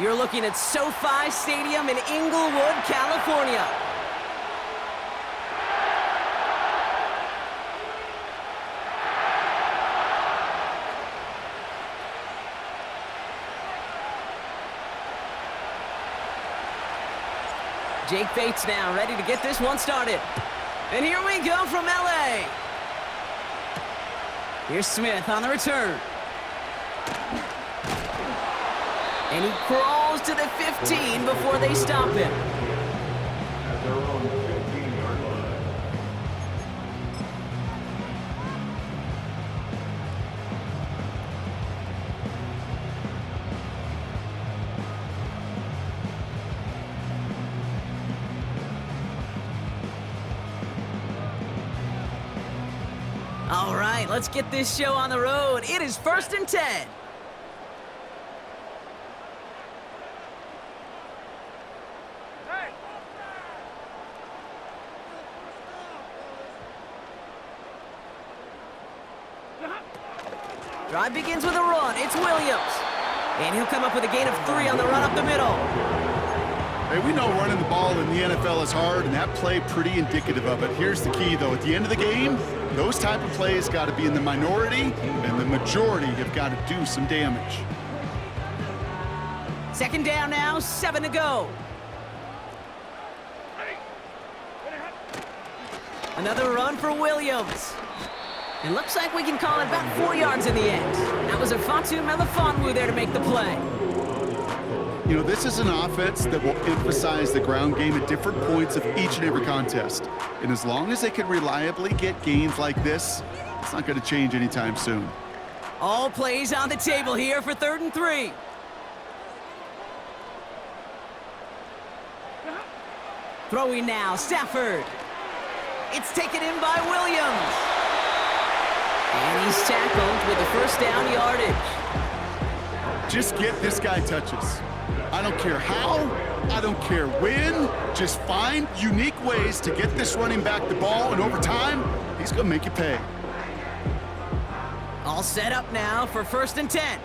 You're looking at SoFi Stadium in Inglewood, California. Jake Bates now ready to get this one started. And here we go from LA. Here's Smith on the return. And he crawls to the 15 before they stop him. All right, let's get this show on the road. It is 1st and 10. Drive begins with a run. It's Williams. And he'll come up with a gain of 3 on the run up the middle. Hey, we know running the ball in the NFL is hard, and that play pretty indicative of it. Here's the key, though. At the end of the game, those type of plays got to be in the minority, and the majority have got to do some damage. 2nd down now, 7 to go. Another run for Williams. It looks like we can call it about 4 yards in the end. That was a Fatu Melifonwu there to make the play. You know, this is an offense that will emphasize the ground game at different points of each and every contest. And as long as they can reliably get gains like this, it's not going to change anytime soon. All plays on the table here for 3rd and 3. Throwing now, Stafford. It's taken in by Williams. And he's tackled with the 1st down yardage. Just get this guy touches. I don't care how, I don't care when, just find unique ways to get this running back the ball, and over time, he's going to make you pay. All set up now for 1st and 10.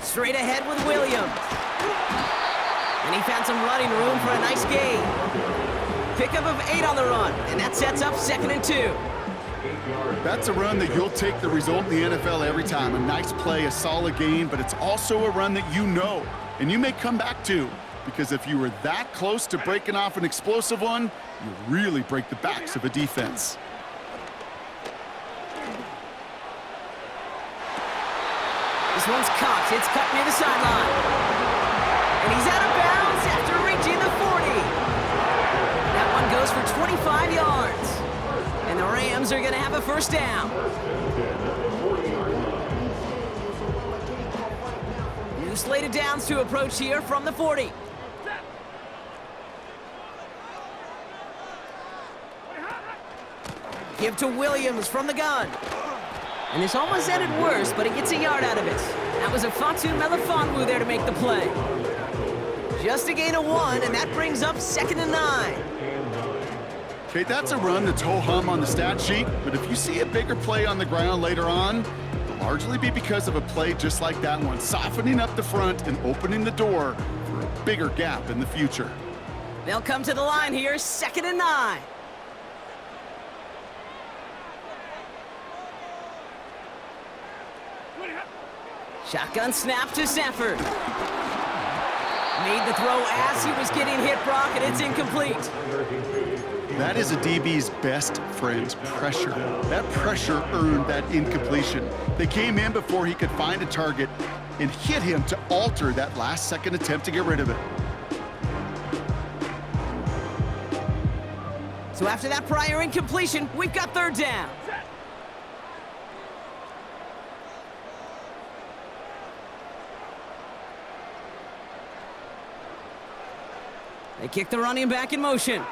Straight ahead with Williams. And he found some running room for a nice gain. Pickup of 8 on the run, and that sets up 2nd and 2. That's a run that you'll take the result in the NFL every time. A nice play, a solid gain, but it's also a run that you know, and you may come back to, because if you were that close to breaking off an explosive one, you really break the backs of a defense. This one's caught. It's cut near the sideline. And he's out of bounds after reaching the 40. That one goes for 25 yards. And the Rams are going to have a 1st down. New slated downs to approach here from the 40. Give to Williams from the gun. And this almost ended worse, but he gets a yard out of it. That was a Fatu Melifonwu there to make the play. Just a gain of 1, and that brings up 2nd and 9. Okay, that's a run that's ho-hum on the stat sheet, but if you see a bigger play on the ground later on, it'll largely be because of a play just like that one, softening up the front and opening the door for a bigger gap in the future. They'll come to the line here, 2nd and 9. Shotgun snap to Stafford. Made the throw as he was getting hit, Brock, and it's incomplete. That is a DB's best friend, pressure. That pressure earned that incompletion. They came in before he could find a target and hit him to alter that last-second attempt to get rid of it. So after that prior incompletion, we've got 3rd down. They kick the running back in motion.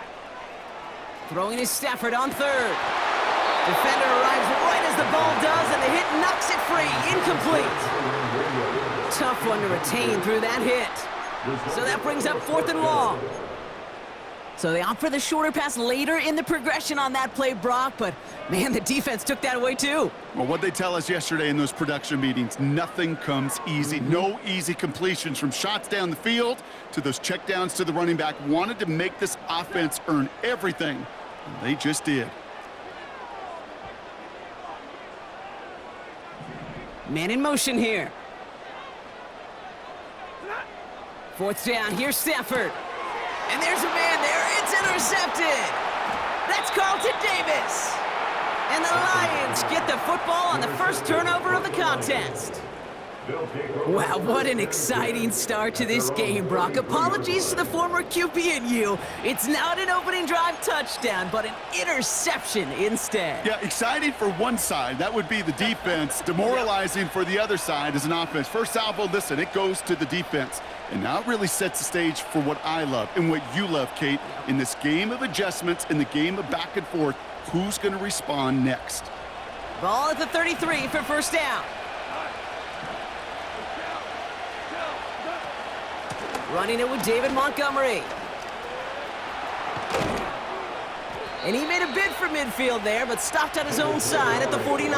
Throwing is Stafford on 3rd. Defender arrives right as the ball does, and the hit knocks it free. Incomplete. Tough one to retain through that hit. So that brings up 4th and long. So they opt for the shorter pass later in the progression on that play, Brock, but man, the defense took that away too. Well, what they tell us yesterday in those production meetings, nothing comes easy. No easy completions, from shots down the field to those checkdowns to the running back. Wanted to make this offense earn everything, and they just did. Man in motion here. Fourth down, here's Stafford. And there's a man there, it's intercepted. That's Carlton Davis. And the Lions get the football on the first turnover of the contest. Wow, what an exciting start to this game, Brock. Apologies to the former QB and you. It's not an opening drive touchdown, but an interception instead. Yeah, exciting for one side. That would be the defense. Demoralizing for the other side as an offense. First salvo, listen, it goes to the defense. And now it really sets the stage for what I love and what you love, Kate. In this game of adjustments, in the game of back and forth, who's going to respond next? Ball at the 33 for first down. Running it with David Montgomery. And he made a bid for midfield there, but stopped on his own side at the 49.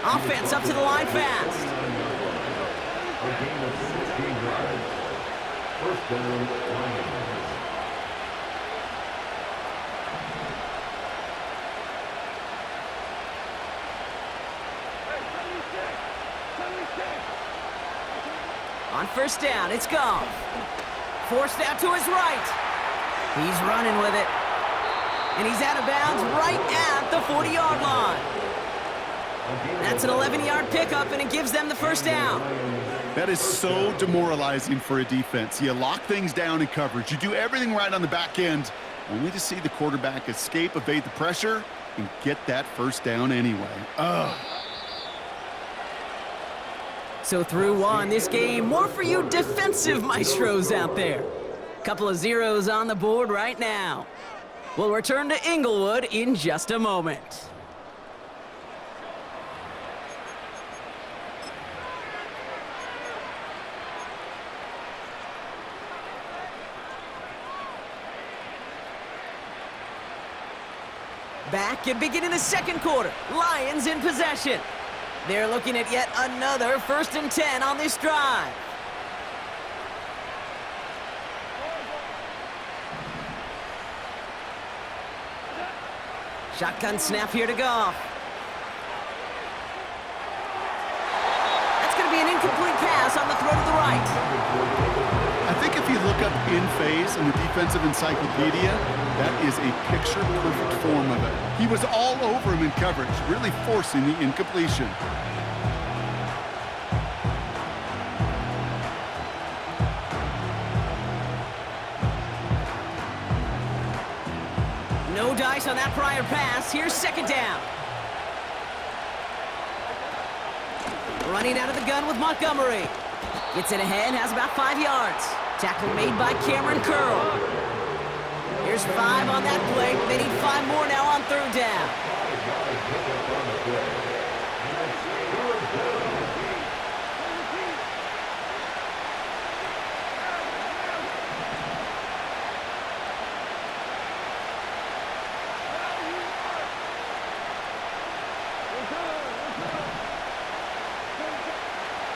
Offense up to the line fast. First down, Lions. On first down, it's Goff. Forced out to his right. He's running with it. And he's out of bounds right at the 40-yard line. That's an 11-yard pickup, and it gives them the first down. That is so demoralizing for a defense. You lock things down in coverage. You do everything right on the back end, only to see the quarterback escape, evade the pressure, and get that first down anyway. Ugh. So through one, this game, more for you defensive maestros out there. Couple of zeros on the board right now. We'll return to Inglewood in just a moment. Back and beginning the second quarter. Lions in possession. They're looking at yet another 1st and 10 on this drive. Shotgun snap here to Goff. That's going to be an incomplete pass on the throw to the right. I think if you look up in phase in the defensive encyclopedia, that is a picture-perfect form of it. He was all over him in coverage, really forcing the incompletion. No dice on that prior pass. Here's second down. Running out of the gun with Montgomery. Gets it ahead, has about 5 yards. Tackle made by Cameron Curl. Here's 5 on that play. They need 5 more now on third down.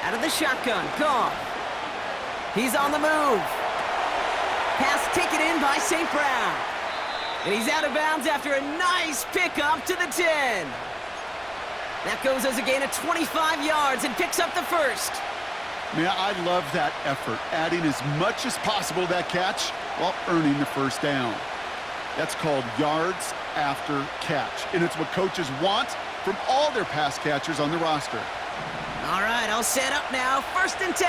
Out of the shotgun, Goff. He's on the move. Pass taken in by St. Brown. And he's out of bounds after a nice pickup to the 10. That goes as a gain of 25 yards and picks up the first. Man, I love that effort, adding as much as possible to that catch while earning the first down. That's called yards after catch, and it's what coaches want from all their pass catchers on the roster. All right, all set up now. 1st and 10.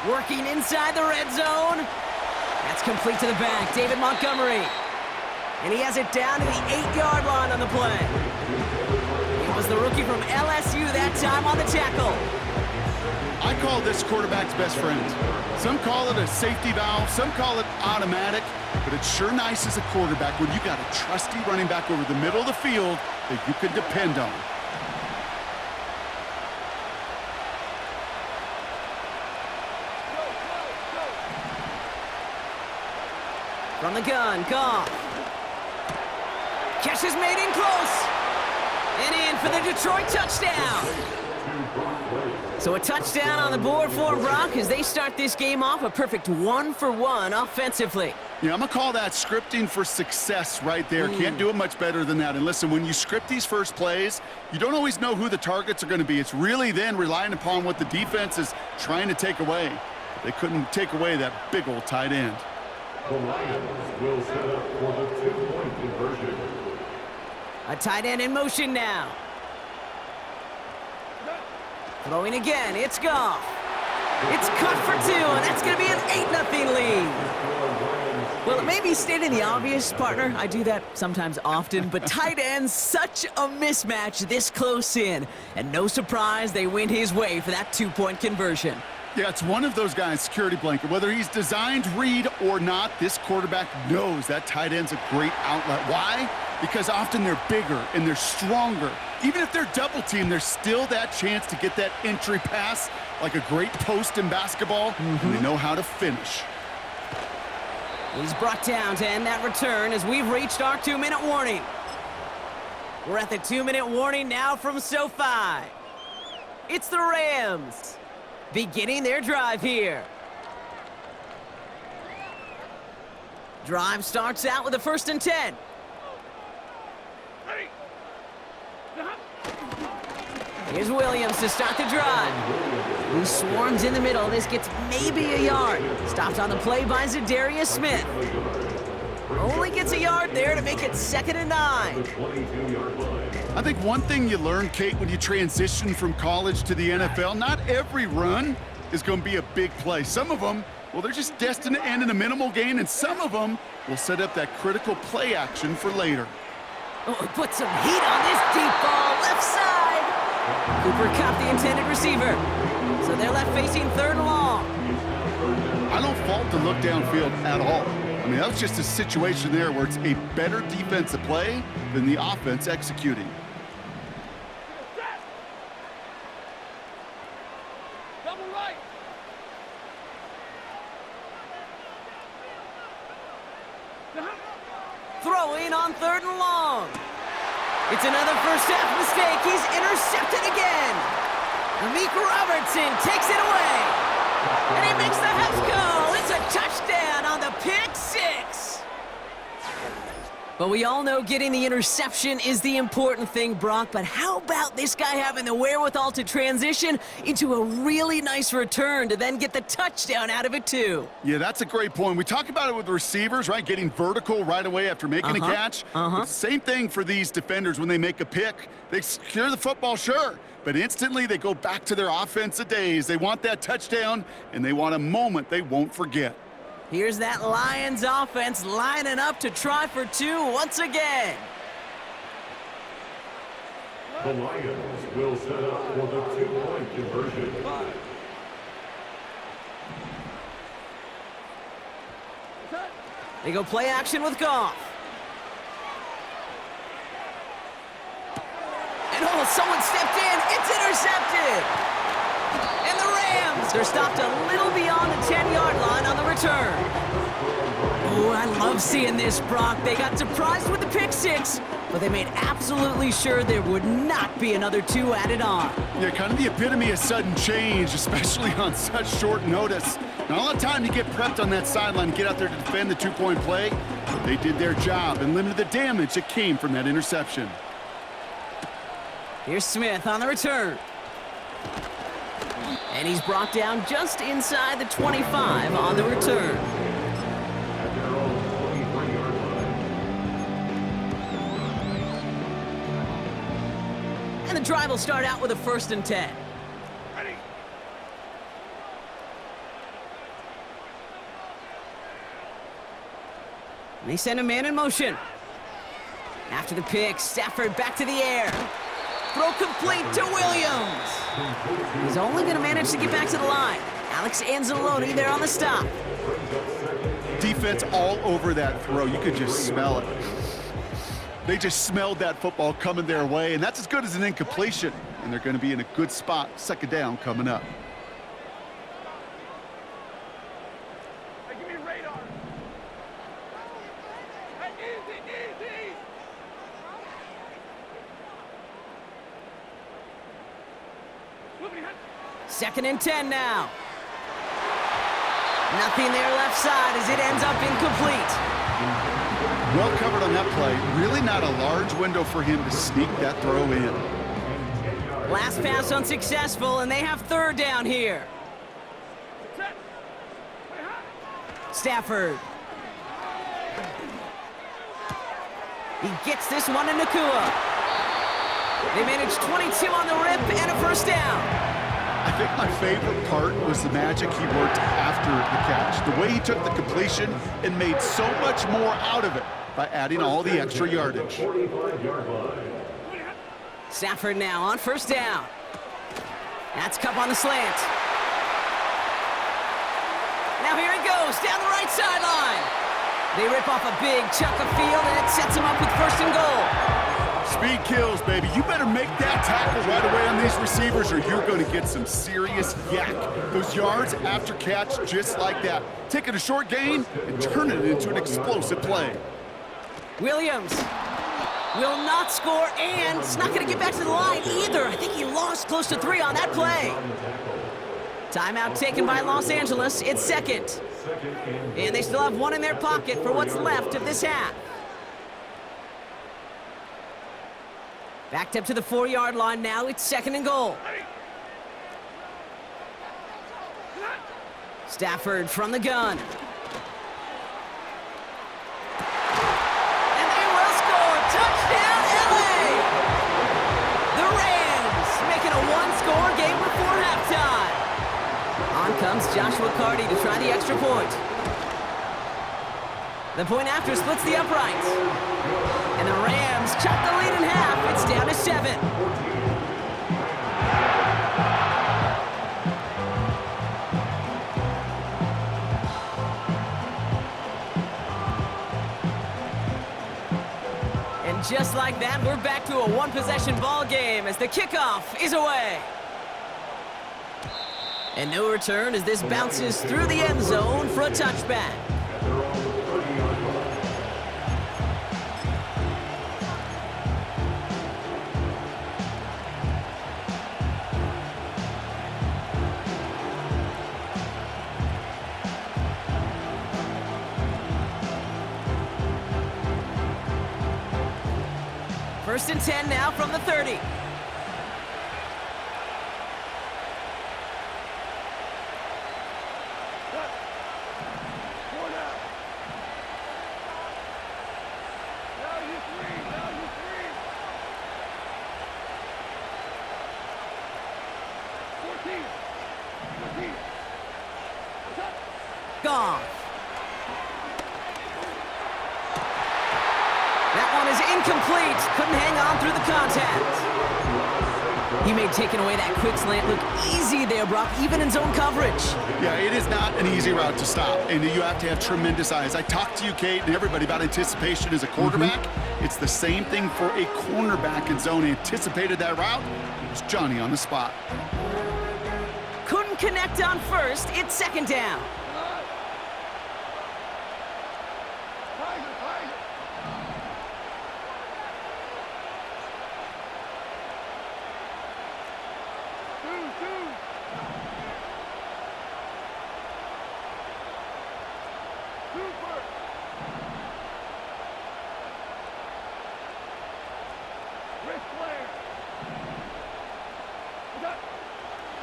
Working inside the red zone. That's complete to the back. David Montgomery. And he has it down to the 8-yard line on the play. It was the rookie from LSU that time on the tackle. I call this quarterback's best friend. Some call it a safety valve, some call it automatic, but it's sure nice as a quarterback when you got a trusty running back over the middle of the field that you can depend on. From the gun, Goff. Catch is made in close. And in for the Detroit touchdown. So a touchdown on the board for Brock as they start this game off a perfect 1-for-1 offensively. Yeah, I'm going to call that scripting for success right there. Can't do it much better than that. And listen, when you script these first plays, you don't always know who the targets are going to be. It's really then relying upon what the defense is trying to take away. They couldn't take away that big old tight end. The Lions will set up for the 2-point conversion. A tight end in motion now. Throwing again, it's Goff. It's caught for 2, and that's going to be an 8-0 lead. Well, it may be stating the obvious, partner. I do that sometimes often, but tight end's such a mismatch this close in. And no surprise, they went his way for that 2-point conversion. Yeah, it's one of those guys, security blanket. Whether he's designed read or not, this quarterback knows that tight end's a great outlet. Why? Because often they're bigger and they're stronger. Even if they're double teamed, there's still that chance to get that entry pass like a great post in basketball, and they know how to finish. He's brought down to end that return as we've reached our 2-minute warning. We're at the 2-minute warning now from SoFi. It's the Rams beginning their drive here. Drive starts out with a 1st and 10. Here's Williams to start the drive. He swarms in the middle. This gets maybe a yard. Stopped on the play by Zadarius Smith. Only gets a yard there to make it 2nd and 9. I think one thing you learn, Kate, when you transition from college to the NFL, not every run is going to be a big play. Some of them, well, they're just destined to end in a minimal gain, and some of them will set up that critical play action for later. Oh, put some heat on this deep ball, left side. Cooper caught the intended receiver. So they're left facing 3rd and long. I don't fault the look downfield at all. I mean, that was just a situation there where it's a better defensive play than the offense executing. Double right. Throwing on 3rd and long. It's another first half mistake. He's intercepted again. Amik Robertson takes it away. And he makes the house go. It's a touchdown on the pick 6. But we all know getting the interception is the important thing, Brock. But how about this guy having the wherewithal to transition into a really nice return to then get the touchdown out of it, too? Yeah, that's a great point. We talk about it with receivers, right? Getting vertical right away after making a catch. Same thing for these defenders when they make a pick. They secure the football, sure, but instantly they go back to their offensive days. They want that touchdown, and they want a moment they won't forget. Here's that Lions offense lining up to try for 2 once again. The Lions will set up for the 2-point conversion. They go play action with Goff. And oh, someone stepped in. It's intercepted. And the Rams, they're stopped a little beyond the 10-yard line on the return. Oh, I love seeing this, Brock. They got surprised with the pick 6, but they made absolutely sure there would not be another 2 added on. Yeah, kind of the epitome of sudden change, especially on such short notice. Not a lot of time to get prepped on that sideline and get out there to defend the 2-point play, but they did their job and limited the damage that came from that interception. Here's Smith on the return. And he's brought down just inside the 25 on the return. And the drive will start out with a 1st and 10. Ready. And they send a man in motion. After the pick, Stafford back to the air. Throw complete to Williams. He's only going to manage to get back to the line. Alex Anzalone there on the stop. Defense all over that throw. You could just smell it. They just smelled that football coming their way, and that's as good as an incompletion. And they're going to be in a good spot, 2nd down coming up. Hey, give me radar. Second and 10 now. Nothing there left side as it ends up incomplete. Well covered on that play. Really not a large window for him to sneak that throw in. Last pass unsuccessful, and they have third down here. Stafford. He gets this one to Nakua. They managed 22 on the rip and a first down. I think my favorite part was the magic he worked after the catch. The way he took the completion and made so much more out of it by adding all the extra yardage. Stafford now on first down. That's Cup on the slant. Now here it goes, down the right sideline. They rip off a big chunk of field, and it sets them up with first and goal. Speed kills, baby. You better make that tackle right away on these receivers or you're going to get some serious yak. Those yards after catch just like that. Taking a short gain and turning it into an explosive play. Williams will not score, and it's not going to get back to the line either. I think he lost close to 3 on that play. Timeout taken by Los Angeles. It's second. And they still have one in their pocket for what's left of this half. Backed up to the 4-yard line now. It's second and goal. Stafford from the gun. And they will score. Touchdown, LA! The Rams making a one-score game before halftime. On comes Joshua Carty to try the extra point. The point after splits the uprights. And the Rams chop the lead in half. It's down to 7. And just like that, we're back to a one-possession ball game as the kickoff is away. And no return as this bounces through the end zone for a touchback. First and 10 now from the 30. Gone. That one is incomplete. Couldn't hang on through the contact. He made taking away that quick slant look easy there, Brock, even in zone coverage. Yeah, it is not an easy route to stop, and you have to have tremendous eyes. I talked to you, Kate, and everybody about anticipation as a quarterback. It's the same thing for a cornerback in zone. He anticipated that route. It was Johnny on the spot. Couldn't connect on first. It's second down.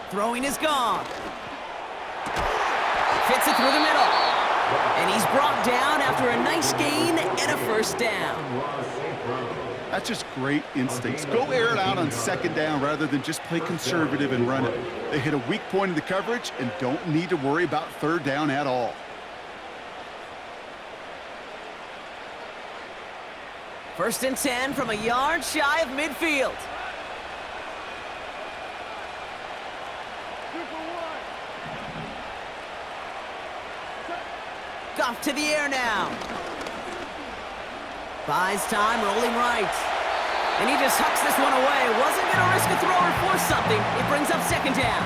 Throwing is gone. Fits it through the middle. And he's brought down after a nice gain and a first down. That's just great instincts. Go air it out on second down rather than just play conservative and run it. They hit a weak point in the coverage and don't need to worry about third down at all. First and 10 from a yard shy of midfield. Goff to the air now. Buys time, rolling right. And he just hucks this one away. Wasn't going to risk a throw or force something. It brings up second down.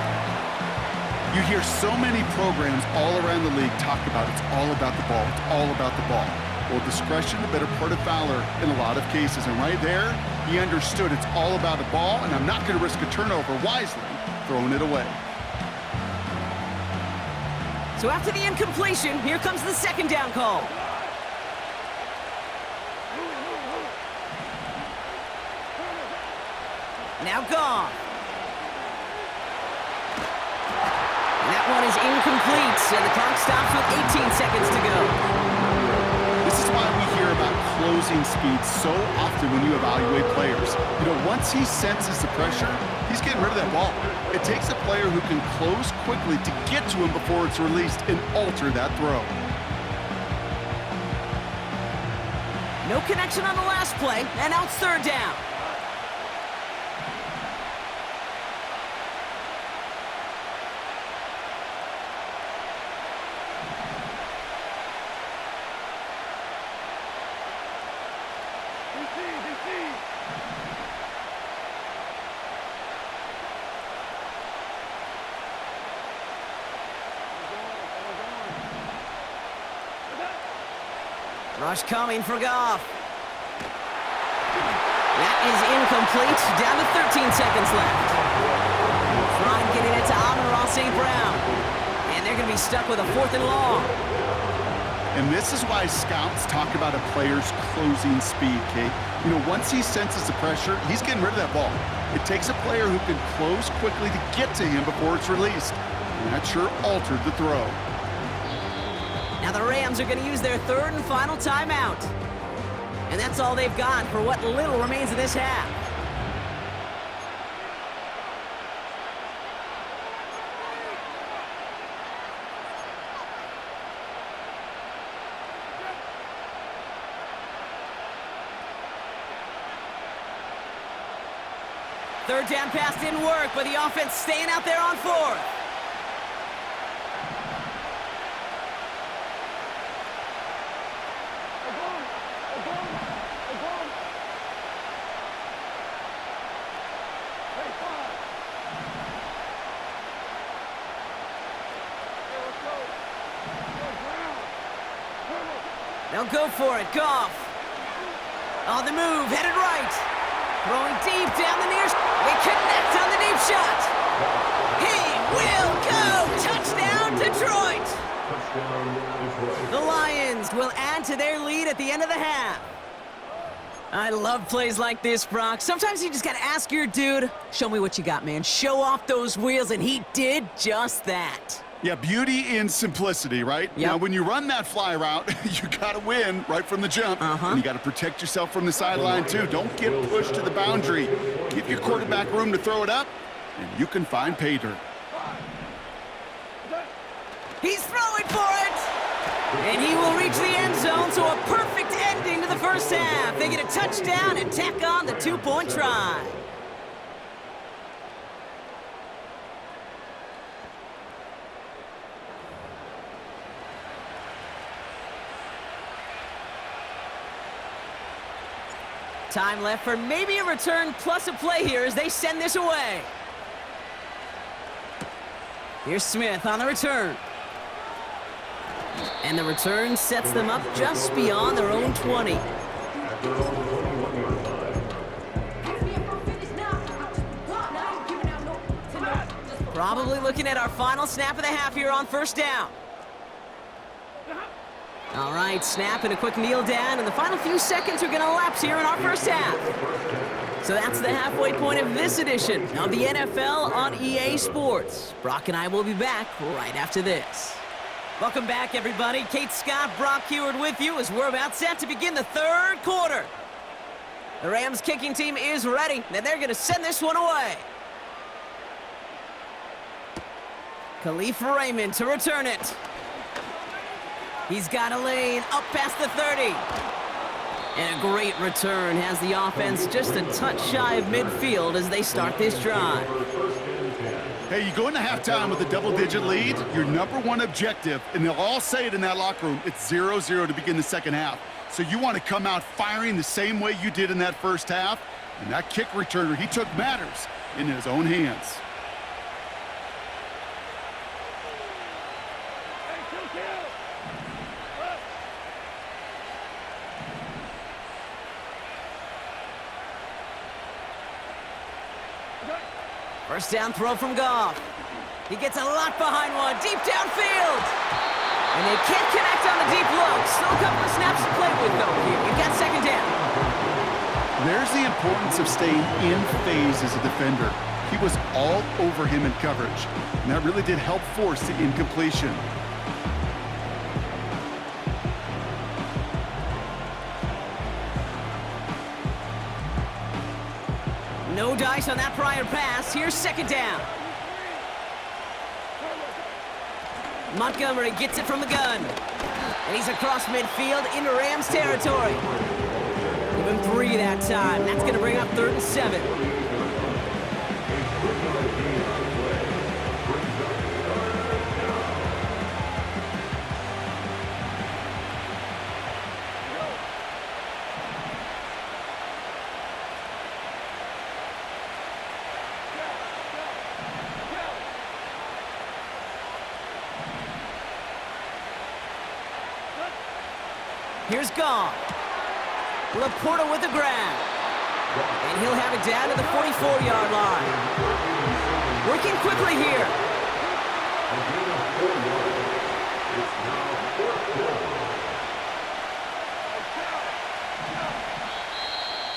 You hear so many programs all around the league talk about it's all about the ball. It's all about the ball. Well, discretion, the better part of valor in a lot of cases. And right there, he understood it's all about the ball, and I'm not going to risk a turnover, wisely throwing it away. So after the incompletion, here comes the second down call. Now Goff. That one is incomplete, and the clock stops with 18 seconds to go. This is why we hear about closing speed so often when you evaluate players. You know, once he senses the pressure, he's getting rid of that ball. It takes a player who can close quickly to get to him before it's released and alter that throw. No connection on the last play, and now it's third down. Rush coming for Goff. That is incomplete. Down to 13 seconds left. Fry getting it to Amon-Ra St. Brown. And they're going to be stuck with a 4th and long. And this is why scouts talk about a player's closing speed, Kate. You know, once he senses the pressure, he's getting rid of that ball. It takes a player who can close quickly to get to him before it's released. And that sure altered the throw. Now the Rams are going to use their third and final timeout. And that's all they've got for what little remains of this half. Third down pass didn't work, but the offense staying out there on 4th. They'll go for it. Goff. On the move, headed right. Throwing deep down the near. They connect on the deep shot. He will go. Touchdown, Detroit. The Lions will add to their lead at the end of the half. I love plays like this, Brock. Sometimes you just got to ask your dude, show me what you got, man. Show off those wheels, and he did just that. Yeah, beauty in simplicity, right? Yep. Now, when you run that fly route, you got to win right from the jump. And you got to protect yourself from the sideline, too. Don't get pushed to the boundary. Give your quarterback room to throw it up, and you can find pay dirt. He's throwing for it! And he will reach the end zone, so a perfect ending to the first half. They get a touchdown and tack on the 2-point try. Time left for maybe a return plus a play here as they send this away. Here's Smith on the return. And the return sets them up just beyond their own 20. Probably looking at our final snap of the half here on first down. All right, snap and a quick kneel down, and the final few seconds are going to elapse here in our first half. So that's the halfway point of this edition of the NFL on EA Sports. Brock and I will be back right after this. Welcome back, everybody. Kate Scott, Brock Heward with you as we're about set to begin the third quarter. The Rams kicking team is ready, and they're going to send this one away. Khalif Raymond to return it. He's got a lane up past the 30. And a great return has the offense just a touch shy of midfield as they start this drive. Hey, you go into halftime with a double-digit lead, your number one objective, and they'll all say it in that locker room, it's 0-0 to begin the second half. So you want to come out firing the same way you did in that first half, and that kick returner, he took matters in his own hands. First down throw from Goff. He gets a lot behind one, deep downfield. And they can't connect on the deep look. Still a couple of snaps to play with, though. You've got second down. There's the importance of staying in phase as a defender. He was all over him in coverage, and that really did help force the incompletion. No dice on that prior pass. Here's second down. Montgomery gets it from the gun. And he's across midfield into Rams territory. Give him 3 that time. That's going to bring up 3rd and 7. Here's Goff. Laporta with the grab. And he'll have it down to the 44-yard line. Working quickly here.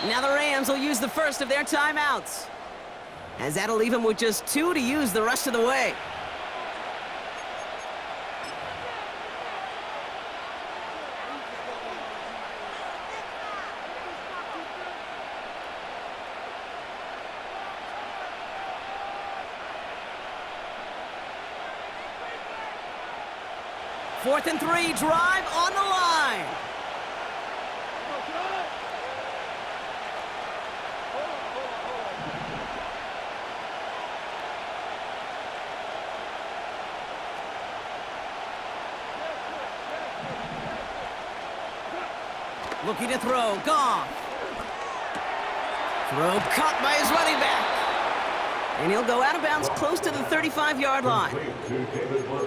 Now the Rams will use the first of their timeouts, as that'll leave them with just 2 to use the rest of the way. Fourth and 3, drive on the line. Looking to throw, Goff. Throw caught by his running back. And he'll go out of bounds close to the 35-yard line.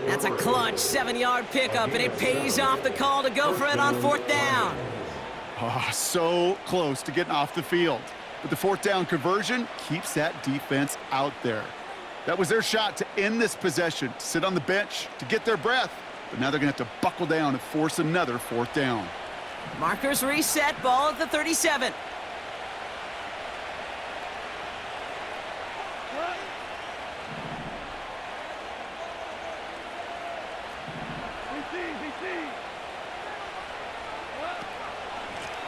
That's a clutch 7-yard pickup, and it pays off the call to go for it on 4th down. Oh, so close to getting off the field. But the 4th down conversion keeps that defense out there. That was their shot to end this possession, to sit on the bench, to get their breath. But now they're going to have to buckle down and force another 4th down. Markers reset, ball at the 37.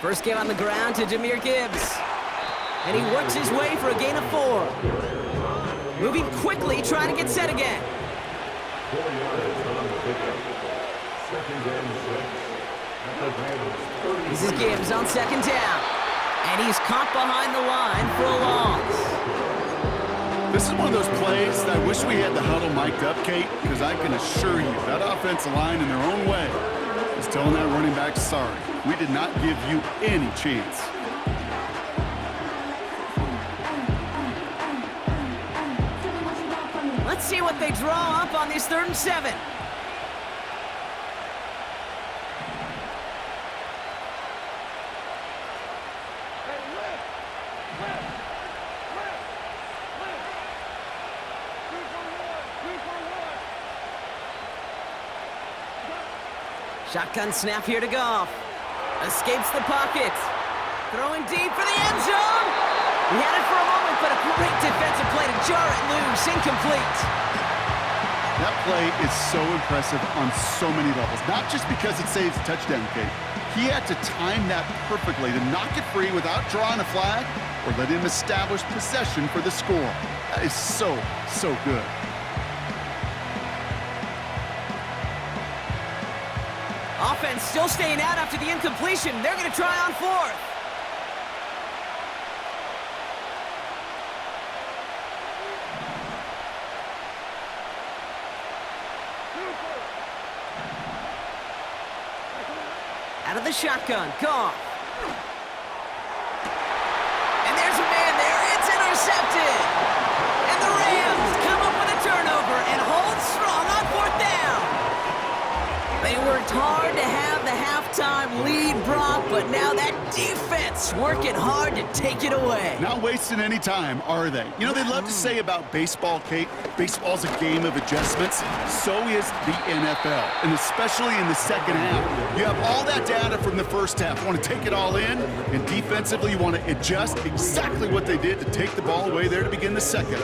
First game on the ground to Jahmyr Gibbs. And he works his way for a gain of 4. Moving quickly, trying to get set again. 4 yards on the pickup. Second and 6. This is Gibbs on second down. And he's caught behind the line for a loss. This is one of those plays that I wish we had the huddle mic'd up, Kate, because I can assure you that offensive line in their own way is telling that running back, sorry, we did not give you any chance. Let's see what they draw up on this 3rd and 7. Shotgun snap here to Goff. Escapes the pocket. Throwing deep for the end zone. He had it for a moment, but a great defensive play to jar it loose. Incomplete. That play is so impressive on so many levels, not just because it saves a touchdown, Kate. He had to time that perfectly to knock it free without drawing a flag or let him establish possession for the score. That is so, so good. Offense still staying out after the incompletion. They're going to try on 4th. Out of the shotgun, Goff. And there's a man there. It's intercepted. And the Rams come up with a turnover and hold strong on 4th down. They worked hard to have the half big-time lead, Brock, but now that defense working hard to take it away. Not wasting any time, are they? You know, they love to say about baseball, Kate, baseball's a game of adjustments. So is the NFL, and especially in the second half. You have all that data from the first half. You want to take it all in, and defensively you want to adjust exactly what they did to take the ball away there to begin the second.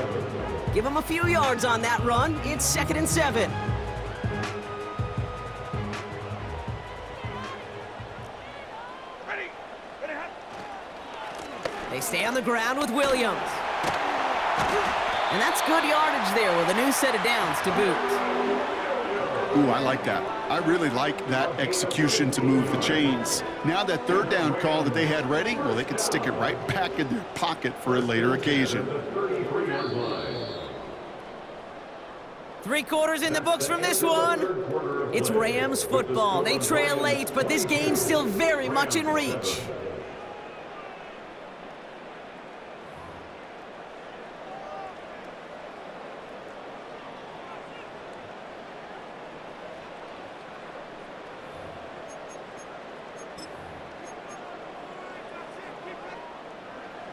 Give them a few yards on that run. It's 2nd and 7. They stay on the ground with Williams. And that's good yardage there with a new set of downs to boot. Ooh, I like that. I really like that execution to move the chains. Now that third down call that they had ready, well, they could stick it right back in their pocket for a later occasion. 3 quarters in the books from this one. It's Rams football. They trail late, but this game's still very much in reach.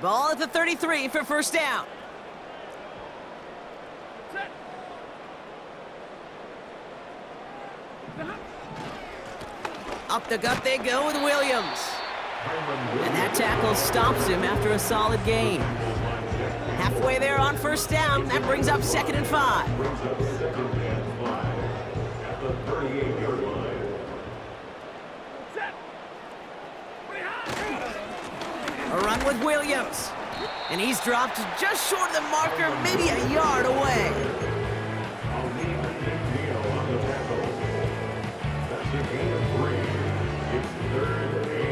Ball at the 33 for first down. Up the gut they go with Williams. And that tackle stops him after a solid gain. Halfway there on first down, that brings up 2nd and 5. A run with Williams. And he's dropped just short of the marker, maybe a yard away.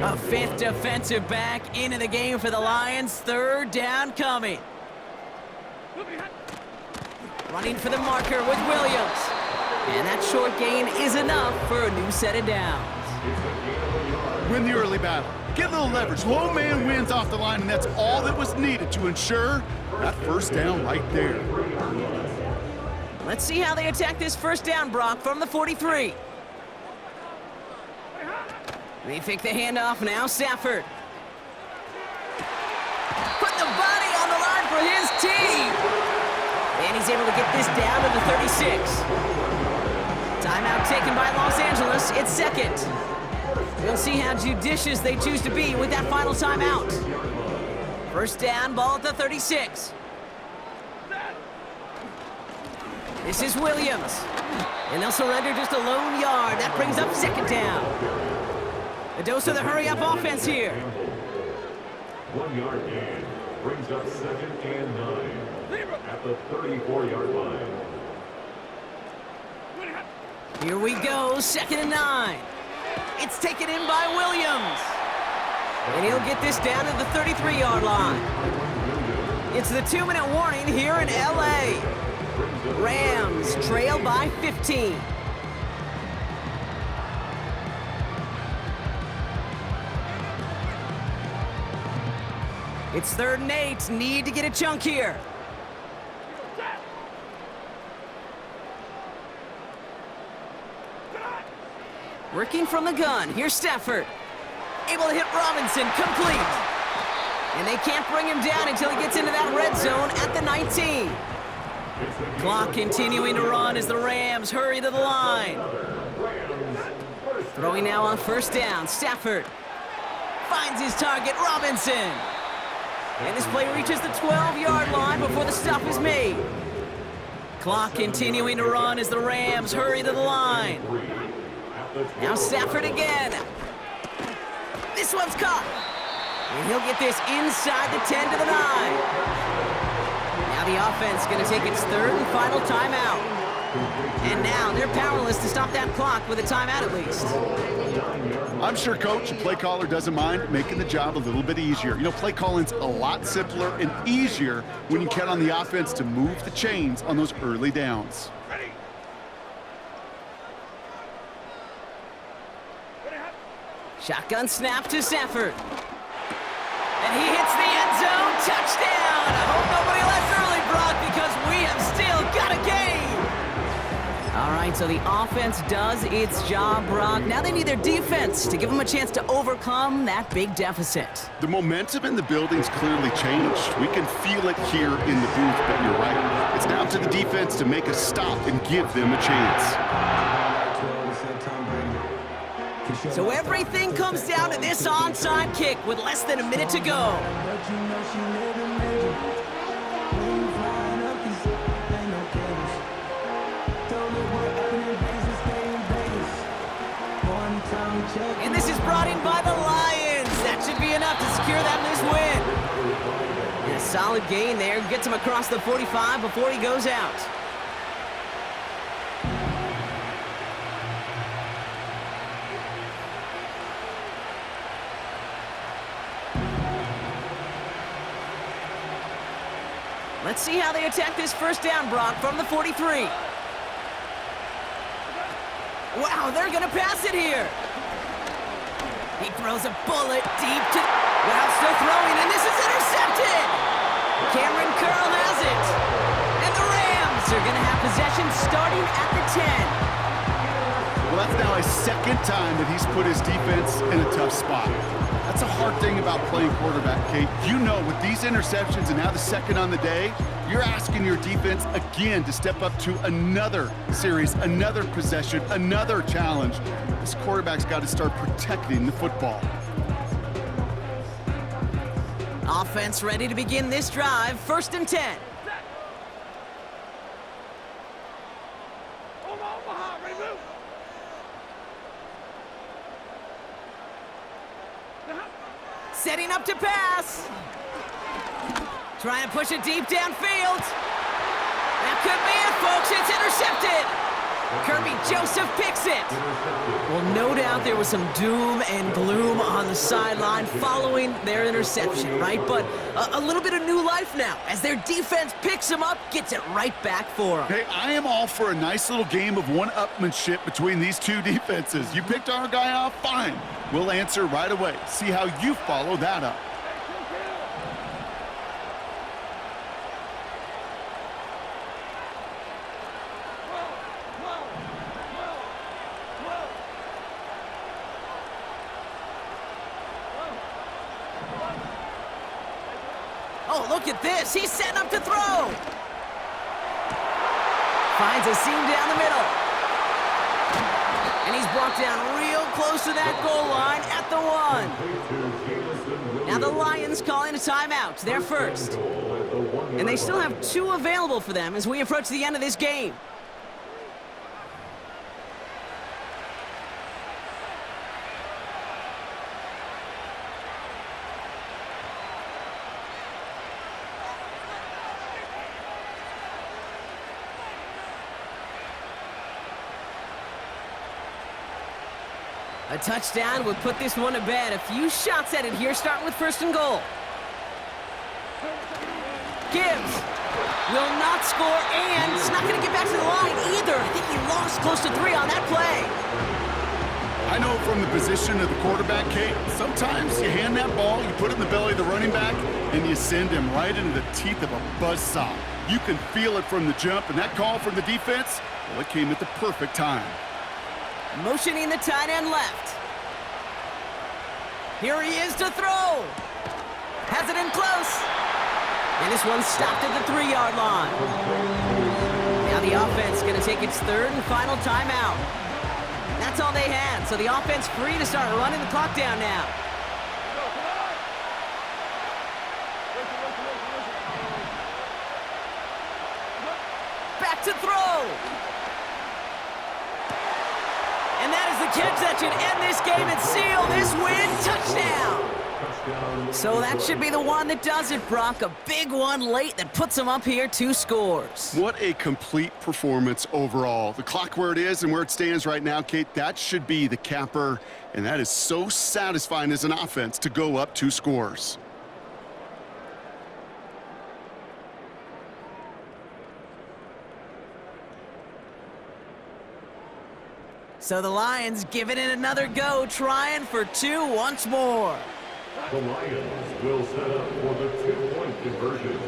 A 5th defensive back into the game for the Lions. 3rd down coming. Running for the marker with Williams. And that short gain is enough for a new set of downs. Win the early battle. Get a little leverage. Low man wins off the line, and that's all that was needed to ensure that first down right there. Let's see how they attack this first down, Brock, from the 43. They fake the handoff now, Stafford. Put the body on the line for his team. And he's able to get this down to the 36. Timeout taken by Los Angeles. It's 2nd. We'll see how judicious they choose to be with that final timeout. First down, ball at the 36. This is Williams. And they'll surrender just a lone yard. That brings up 2nd down. A dose of the hurry-up offense here. 1 yard gain brings up 2nd and 9 at the 34-yard line. Here we go, 2nd and 9. It's taken in by Williams. And he'll get this down to the 33-yard line. It's the 2-minute warning here in L.A. Rams trail by 15. It's 3rd and 8. Need to get a chunk here. Working from the gun. Here's Stafford. Able to hit Robinson. Complete. And they can't bring him down until he gets into that red zone at the 19. Clock continuing to run as the Rams hurry to the line. Throwing now on first down. Stafford finds his target, Robinson. And this play reaches the 12-yard line before the stop is made. Clock continuing to run as the Rams hurry to the line. Now Stafford again. This one's caught. And he'll get this inside the 10 to the 9. Now the offense going to take its 3rd and final timeout. And now they're powerless to stop that clock with a timeout at least. I'm sure coach and play caller doesn't mind making the job a little bit easier. You know, play calling's a lot simpler and easier when you count on the offense to move the chains on those early downs. Shotgun snap to Stafford. And he hits the end zone. Touchdown! I hope nobody left early, Brock, because we have still got a game. All right, And so the offense does its job, Brock. Now they need their defense to give them a chance to overcome that big deficit. The momentum in the building's clearly changed. We can feel it here in the booth, but you're right. It's down to the defense to make a stop and give them a chance. So everything comes down to this onside kick with less than a minute to go. And this is brought in by the Lions. That should be enough to secure that loose win. And a solid gain there. Gets him across the 45 before he goes out. Let's see how they attack this first down, Brock, from the 43. Wow, they're going to pass it here. He throws a bullet deep to... Wow, still throwing, and this is intercepted! Cameron Curl has it. And the Rams are going to have possession starting at the 10. Well, that's now a second time that he's put his defense in a tough spot. That's a hard thing about playing quarterback, Kate. You know, with these interceptions and now the second on the day, you're asking your defense again to step up to another series, another possession, another challenge. This quarterback's got to start protecting the football. Offense ready to begin this drive. 1st and 10. Setting up to pass. Trying to push it deep downfield. That could be it, folks. It's intercepted. Kirby Joseph picks it. Well, no doubt there was some doom and gloom on the sideline following their interception, right? But a little bit of new life now as their defense picks them up, gets it right back for them. Hey, I am all for a nice little game of one-upmanship between these two defenses. You picked our guy off, fine. We'll answer right away. See how you follow that up. Oh, look at this. He's setting up to throw. Finds a seam down the middle. And he's brought down real close to that goal line at the 1. Now the Lions calling a timeout. They're first. And they still have 2 available for them as we approach the end of this game. A touchdown would put this one to bed. A few shots at it here, starting with 1st and goal. Gibbs will not score, and it's not going to get back to the line either. I think he lost close to 3 on that play. I know from the position of the quarterback, Kate, sometimes you hand that ball, you put it in the belly of the running back, and you send him right into the teeth of a buzzsaw. You can feel it from the jump, and that call from the defense, well, it came at the perfect time. Motioning the tight end left. Here he is to throw. Has it in close. And this one's stopped at the 3-yard line. Now the offense going to take its 3rd and final timeout. That's all they had, so the offense free to start running the clock down now. Back to throw. And that is the catch that should end this game and seal this win. Touchdown. So that should be the one that does it, Brock. A big one late that puts them up here 2 scores. What a complete performance overall. The clock where it is and where it stands right now, Kate, that should be the capper. And that is so satisfying as an offense to go up 2 scores. So the Lions giving it another go, trying for 2 once more. The Lions will set up for the 2-point conversion.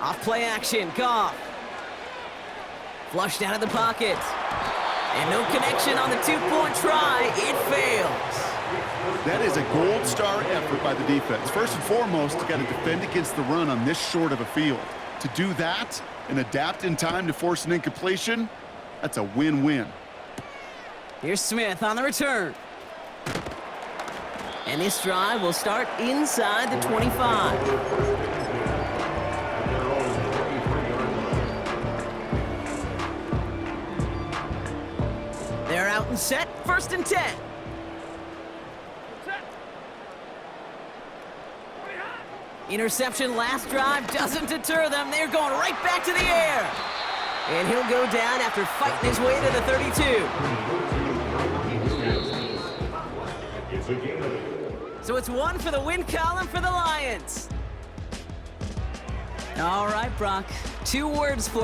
Off play action, Goff. Flushed out of the pocket. And no connection on the two-point try. It fails. That is a gold star effort by the defense. First and foremost, you got to defend against the run on this short of a field. To do that and adapt in time to force an incompletion, that's a win-win. Here's Smith on the return. And this drive will start inside the 25. They're out and set, 1st and 10. Interception last drive doesn't deter them. They're going right back to the air. And he'll go down after fighting his way to the 32. So it's 1 for the win column for the Lions. All right, Brock. 2 words for